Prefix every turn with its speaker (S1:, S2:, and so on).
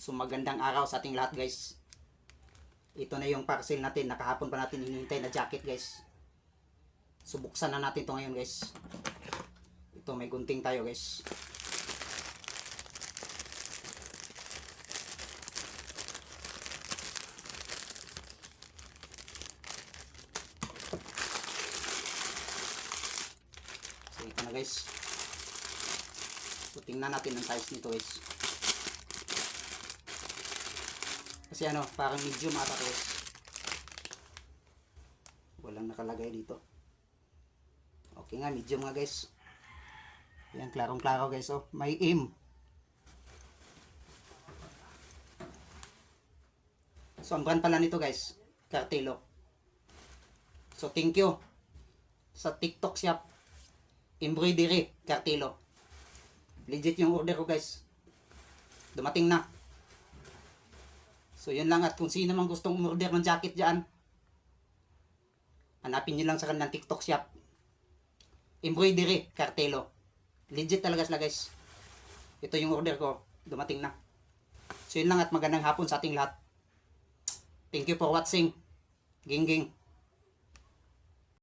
S1: So magandang araw sa ating lahat guys. Ito na yung parcel natin. Nakahapon pa natin hinihintay na jacket guys. So buksan na natin to ngayon guys. Ito may gunting tayo guys. So ito na guys. So tingnan natin ang size nito guys. Kasi ano, parang medium ata to guys. Walang nakalagay dito. Okay nga, medium nga guys. Yan, klarong-klaro guys. Oh, may aim. So, ang brand pala nito guys, Cartelo. So, thank you sa TikTok shop. Embroidery, Cartelo. Legit yung order ko guys. Dumating na. So, yun lang. At kung sino mang gustong umorder ng jacket dyan, hanapin nyo lang sa kanilang TikTok shop. Embroidery, Cartelo. Legit talaga sila guys. Ito yung order ko. Dumating na. So, yun lang at magandang hapon sa ating lahat. Thank you for watching. Ging ging.